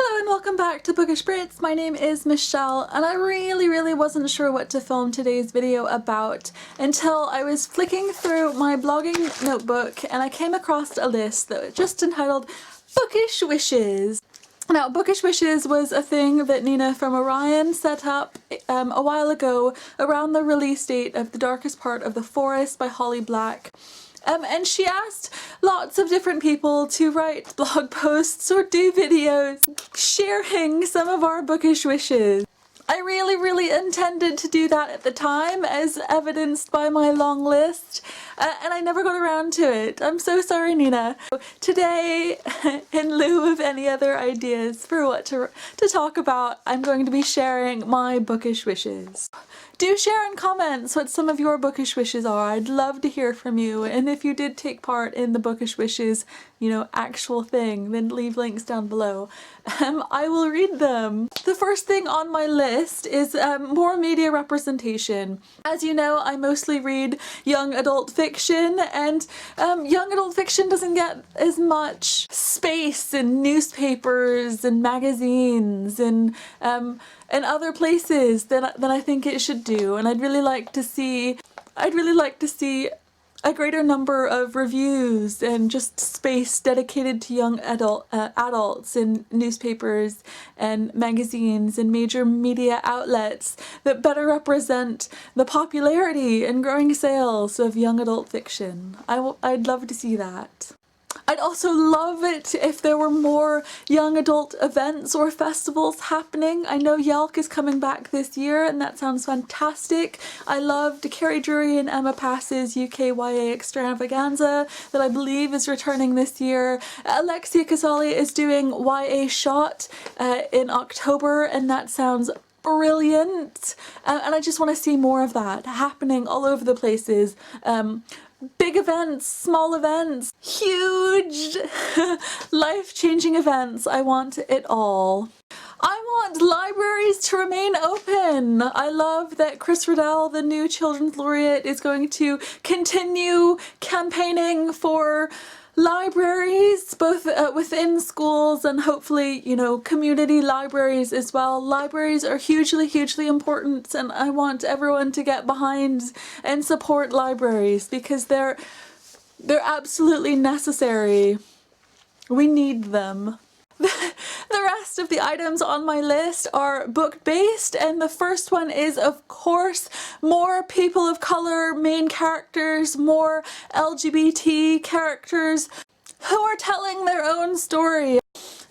Hello and welcome back to Bookish Brits. My name is Michelle and I really wasn't sure what to film today's video about until I was flicking through my blogging notebook and I came across a list that was just entitled Bookish Wishes. Now, Bookish Wishes was a thing that Nina from Orion set up a while ago around the release date of The Darkest Part of the Forest by Holly Black. And she asked lots of different people to write blog posts or do videos sharing some of our bookish wishes. I really intended to do that at the time, as evidenced by my long list, and I never got around to it. I'm so sorry, Nina. Today, in lieu of any other ideas for what to talk about, I'm going to be sharing my bookish wishes. Do share in comments what some of your bookish wishes are. I'd love to hear from you, and if you did take part in the bookish wishes, you know, actual thing, then leave links down below. I will read them. The first thing on my list is more media representation. As you know, I mostly read young adult fiction, and young adult fiction doesn't get as much space in newspapers and magazines and other places than I think it should do, and I'd really like to see a greater number of reviews and just space dedicated to young adults in newspapers and magazines and major media outlets that better represent the popularity and growing sales of young adult fiction. I'd love to see that. I'd also love it if there were more young adult events or festivals happening. I know Yelk is coming back this year and that sounds fantastic. I loved Carrie Drury and Emma Pass's UK YA extravaganza that I believe is returning this year. Alexia Casali is doing YA Shot in October and that sounds brilliant. And I just want to see more of that happening all over the places. Big events, small events, huge life-changing events. I want it all. I want libraries to remain open. I love that Chris Riddell, the new Children's Laureate, is going to continue campaigning for libraries, both within schools and hopefully, you know, community libraries as well. Libraries are hugely important, and I want everyone to get behind and support libraries because they're absolutely necessary. We need them. The rest of the items on my list are book-based, and the first one is, of course, more people of color main characters, more LGBT characters who are telling their own story.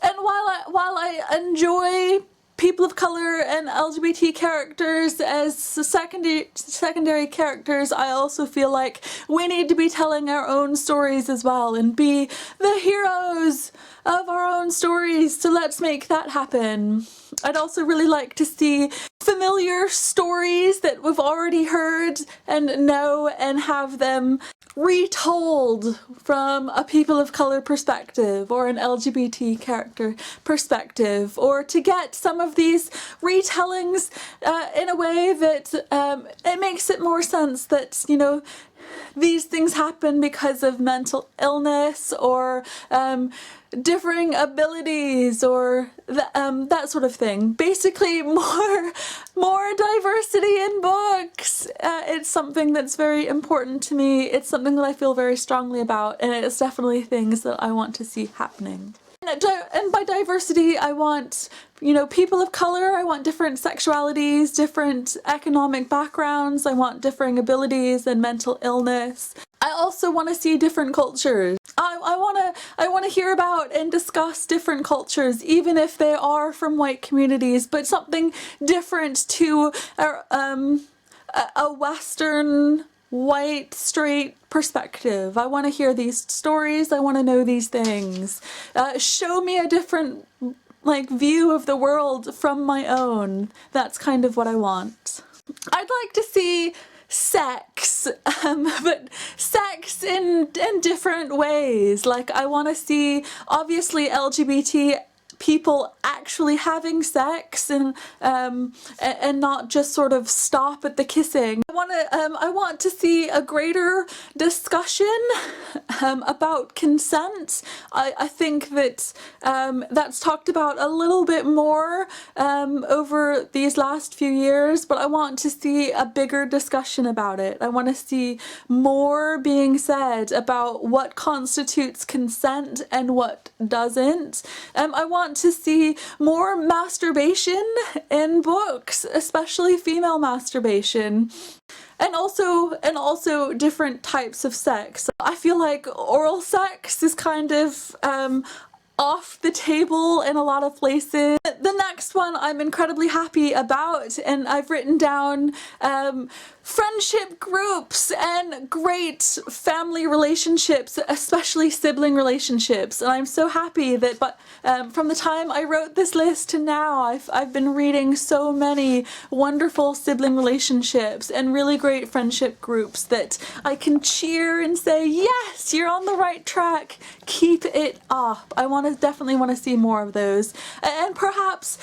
And while I enjoy people of color and LGBT characters as secondary characters, I also feel like we need to be telling our own stories as well and be the heroes of our own stories, so let's make that happen. I'd also really like to see familiar stories that we've already heard and know and have them retold from a people of color perspective or an LGBT character perspective, or to get some of these retellings in a way that it makes it more sense that, you know, these things happen because of mental illness or differing abilities or that sort of thing. Basically, more diversity in books. It's something that's very important to me. It's something that I feel very strongly about, and it's definitely things that I want to see happening. And by diversity, I want, you know, people of color. I want different sexualities, different economic backgrounds. I want differing abilities and mental illness. I also want to see different cultures. I want to hear about and discuss different cultures, even if they are from white communities, but something different to a Western white straight perspective. I want to hear these stories. I want to know these things. Show me a different view of the world from my own. That's kind of what I want. I'd like to see sex, but sex in different ways. Like, I want to see, obviously, LGBT people actually having sex and not just sort of stop at the kissing. I want to see a greater discussion about consent. I think that that's talked about a little bit more over these last few years, but I want to see a bigger discussion about it. I want to see more being said about what constitutes consent and what doesn't. I want to see more masturbation in books, especially female masturbation. And also different types of sex. I feel like oral sex is kind of off the table in a lot of places. The next one I'm incredibly happy about, and I've written down friendship groups and great family relationships, especially sibling relationships. And I'm so happy that from the time I wrote this list to now, I've been reading so many wonderful sibling relationships and really great friendship groups that I can cheer and say, yes, you're on the right track, keep it up. I definitely want to see more of those, and perhaps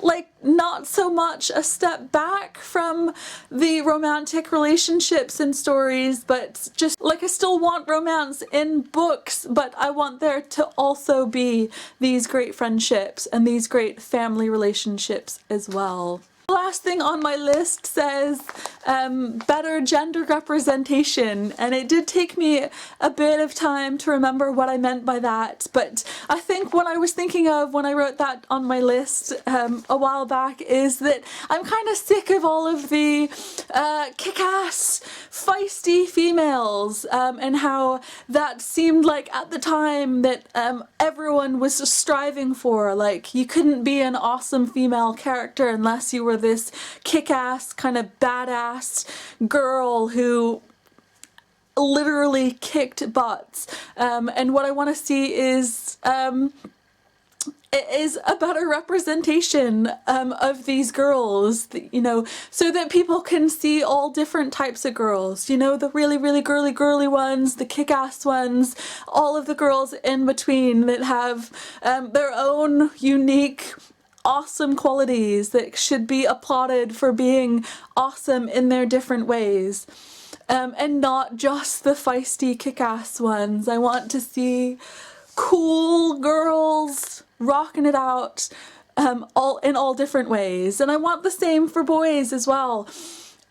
like not so much a step back from the romantic relationships and stories, but just like I still want romance in books, but I want there to also be these great friendships and these great family relationships as well. The last thing on my list says better gender representation, and it did take me a bit of time to remember what I meant by that, but I think what I was thinking of when I wrote that on my list a while back is that I'm kind of sick of all of the kick-ass, feisty females, and how that seemed like at the time that everyone was striving for. Like, you couldn't be an awesome female character unless you were this kick-ass kind of badass girl who literally kicked butts, and what I want to see is a better representation of these girls, you know, so that people can see all different types of girls, you know, the really, really girly ones, the kick-ass ones, all of the girls in between that have their own unique awesome qualities that should be applauded for being awesome in their different ways, and not just the feisty kick-ass ones. I want to see cool girls rocking it out all in all different ways, and I want the same for boys as well.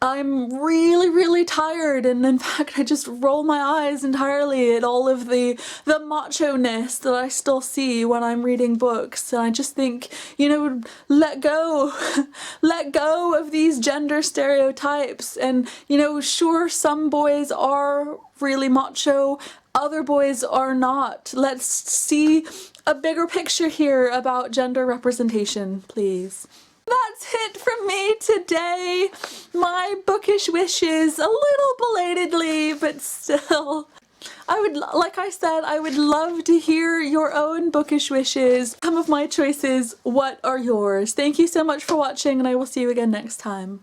I'm really, really tired, and in fact I just roll my eyes entirely at all of the macho-ness that I still see when I'm reading books, and I just think, you know, let go of these gender stereotypes. And, you know, sure, some boys are really macho, other boys are not. Let's see a bigger picture here about gender representation, please. That's it from me today. My bookish wishes, a little belatedly, but still. Like I said, I would love to hear your own bookish wishes. Some of my choices, what are yours? Thank you so much for watching, and I will see you again next time.